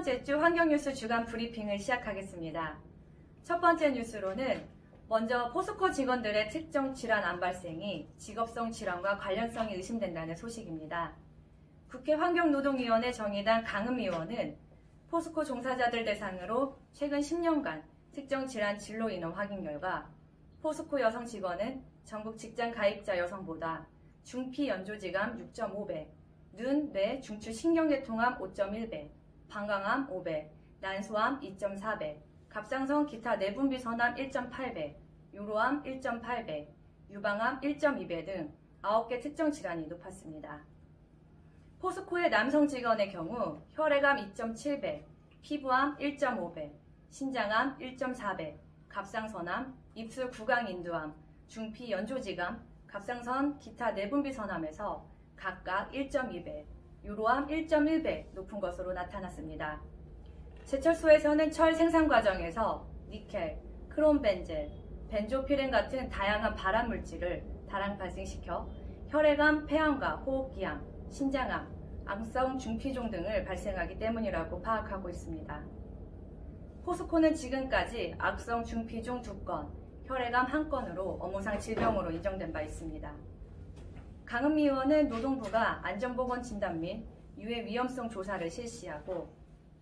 번째 주 환경뉴스 주간 브리핑을 시작하겠습니다. 첫 번째 뉴스로는 먼저 포스코 직원들의 특정 질환 암 발생이 직업성 질환과 관련성이 의심된다는 소식입니다. 국회 환경노동위원회 정의당 강은 의원은 포스코 종사자들 대상으로 최근 10년간 특정 질환 진로 인원 확인 결과 포스코 여성 직원은 전국 직장 가입자 여성보다 중피 연조직암 6.5배, 눈, 뇌, 중추 신경계통암 5.1배, 방광암 5배, 난소암 2.4배, 갑상선 기타 내분비선암 1.8배, 요로암 1.8배, 유방암 1.2배 등 9개 특정 질환이 높았습니다. 포스코의 남성 직원의 경우 혈액암 2.7배, 피부암 1.5배, 신장암 1.4배, 갑상선암, 입술 구강인두암, 중피 연조직암, 갑상선 기타 내분비선암에서 각각 1.2배, 요로암 1.1배 높은 것으로 나타났습니다. 제철소에서는 철 생산 과정에서 니켈, 크롬벤젤, 벤조피렌 같은 다양한 발암물질을 다량 발생시켜 혈액암, 폐암과 호흡기암, 신장암, 암성 중피종 등을 발생하기 때문이라고 파악하고 있습니다. 포스코는 지금까지 악성 중피종 2건, 혈액암 1건으로 업무상 질병으로 인정된 바 있습니다. 강은미 의원은 노동부가 안전보건진단 및 유해 위험성 조사를 실시하고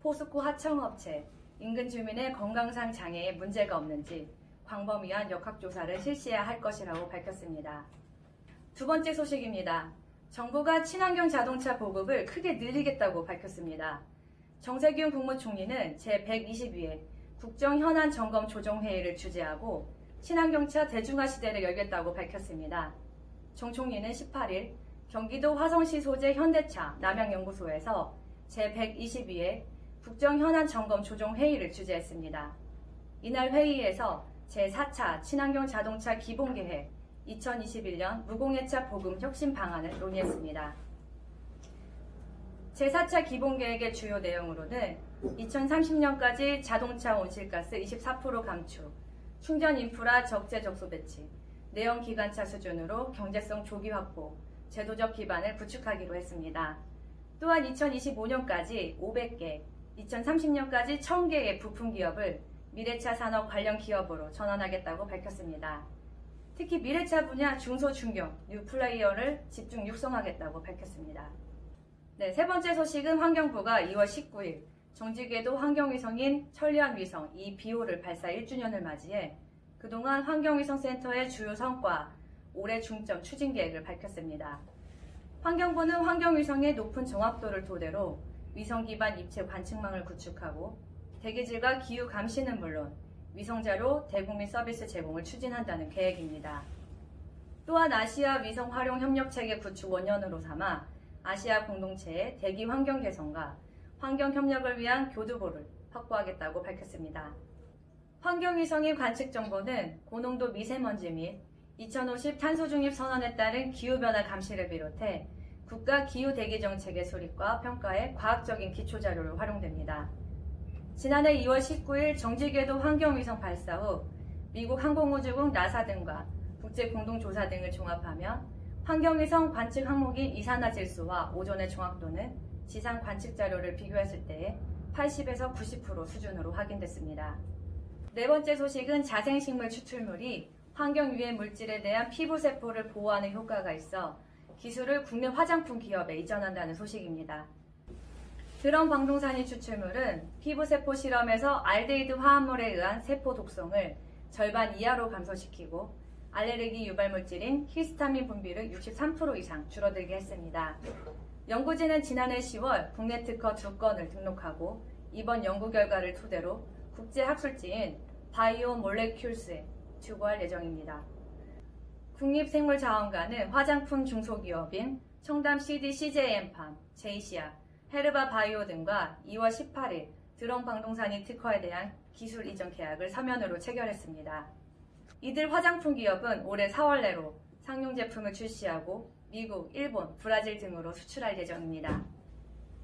포스코 하청업체, 인근 주민의 건강상 장애에 문제가 없는지 광범위한 역학조사를 실시해야 할 것이라고 밝혔습니다. 두 번째 소식입니다. 정부가 친환경 자동차 보급을 크게 늘리겠다고 밝혔습니다. 정세균 국무총리는 제122회 국정현안 점검 조정회의를 주재하고 친환경차 대중화 시대를 열겠다고 밝혔습니다. 정 총리는 18일 경기도 화성시 소재 현대차 남양연구소에서 제122회 국정현안 점검 조정회의를 주재했습니다. 이날 회의에서 제4차 친환경 자동차 기본계획 2021년 무공해차 보급 혁신 방안을 논의했습니다. 제4차 기본계획의 주요 내용으로는 2030년까지 자동차 온실가스 24% 감축, 충전 인프라 적재 적소 배치, 내연 기관차 수준으로 경제성 조기 확보, 제도적 기반을 구축하기로 했습니다. 또한 2025년까지 500개, 2030년까지 1000개의 부품 기업을 미래차 산업 관련 기업으로 전환하겠다고 밝혔습니다. 특히 미래차 분야 중소 중견 뉴 플레이어를 집중 육성하겠다고 밝혔습니다. 세 번째 소식은 환경부가 2월 19일 정지궤도 환경위성인 천리안위성 EBO를 발사 1주년을 맞이해 그동안 환경위성센터의 주요 성과, 올해 중점 추진 계획을 밝혔습니다. 환경부는 환경위성의 높은 정확도를 토대로 위성 기반 입체 관측망을 구축하고 대기질과 기후 감시는 물론 위성자료 대국민 서비스 제공을 추진한다는 계획입니다. 또한 아시아 위성 활용 협력체계 구축 원년으로 삼아 아시아 공동체의 대기 환경 개선과 환경 협력을 위한 교두보를 확보하겠다고 밝혔습니다. 환경위성의 관측 정보는 고농도 미세먼지 및 2050 탄소 중립 선언에 따른 기후변화 감시를 비롯해 국가 기후대기정책의 수립과 평가에 과학적인 기초자료로 활용됩니다. 지난해 2월 19일 정지궤도 환경위성 발사 후 미국 항공우주국 나사 등과 국제공동조사 등을 종합하면 환경위성 관측 항목인 이산화질소와 오존의 정확도는 지상 관측 자료를 비교했을 때에 80에서 90% 수준으로 확인됐습니다. 네 번째 소식은 자생식물 추출물이 환경유해 물질에 대한 피부세포를 보호하는 효과가 있어 기술을 국내 화장품 기업에 이전한다는 소식입니다. 드럼 방동산이 추출물은 피부세포 실험에서 알데히드 화합물에 의한 세포 독성을 절반 이하로 감소시키고 알레르기 유발물질인 히스타민 분비를 63% 이상 줄어들게 했습니다. 연구진은 지난해 10월 국내 특허 2건을 등록하고 이번 연구 결과를 토대로 국제학술지인 바이오 몰레큘스에 투고할 예정입니다. 국립생물자원관은 화장품 중소기업인 청담 CD CJ엠팜, 제이시아, 헤르바 바이오 등과 2월 18일 드럼 방동산이 특허에 대한 기술 이전 계약을 서면으로 체결했습니다. 이들 화장품 기업은 올해 4월 내로 상용 제품을 출시하고 미국, 일본, 브라질 등으로 수출할 예정입니다.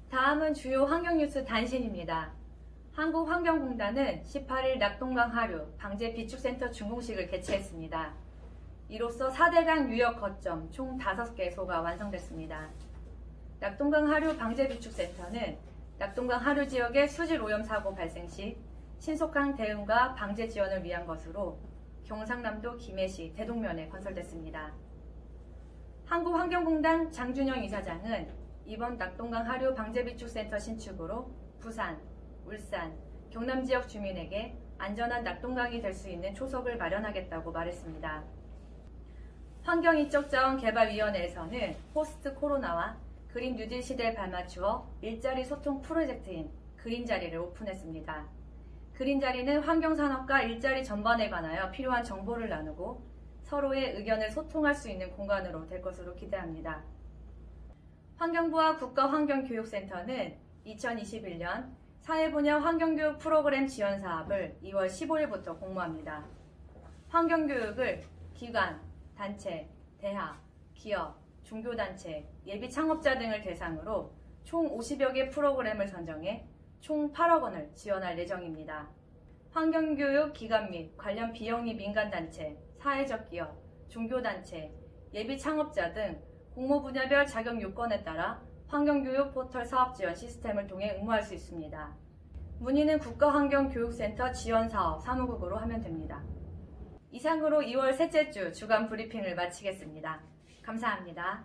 다음은 주요 환경뉴스 단신입니다. 한국환경공단은 18일 낙동강 하류 방제 비축센터 준공식을 개최했습니다. 이로써 4대강 유역 거점 총 5개소가 완성됐습니다. 낙동강 하류 방제 비축센터는 낙동강 하류 지역의 수질 오염 사고 발생 시 신속한 대응과 방제 지원을 위한 것으로 경상남도 김해시 대동면에 건설됐습니다. 한국환경공단 장준영 이사장은 이번 낙동강 하류 방제비축센터 신축으로 부산, 울산, 경남 지역 주민에게 안전한 낙동강이 될 수 있는 초석을 마련하겠다고 말했습니다. 환경인적자원개발위원회에서는 포스트 코로나와 그린 뉴딜 시대에 발맞추어 일자리 소통 프로젝트인 그린자리를 오픈했습니다. 그린자리는 환경산업과 일자리 전반에 관하여 필요한 정보를 나누고 서로의 의견을 소통할 수 있는 공간으로 될 것으로 기대합니다. 환경부와 국가환경교육센터는 2021년 사회분야 환경교육 프로그램 지원 사업을 2월 15일부터 공모합니다. 환경교육을 기관, 단체, 대학, 기업, 종교단체, 예비창업자 등을 대상으로 총 50여 개 프로그램을 선정해 총 8억 원을 지원할 예정입니다. 환경교육 기관 및 관련 비영리 민간단체, 사회적 기업, 종교단체, 예비창업자 등 공모 분야별 자격 요건에 따라 환경교육 포털 사업 지원 시스템을 통해 응모할 수 있습니다. 문의는 국가환경교육센터 지원사업 사무국으로 하면 됩니다. 이상으로 2월 셋째 주 주간 브리핑을 마치겠습니다. 감사합니다.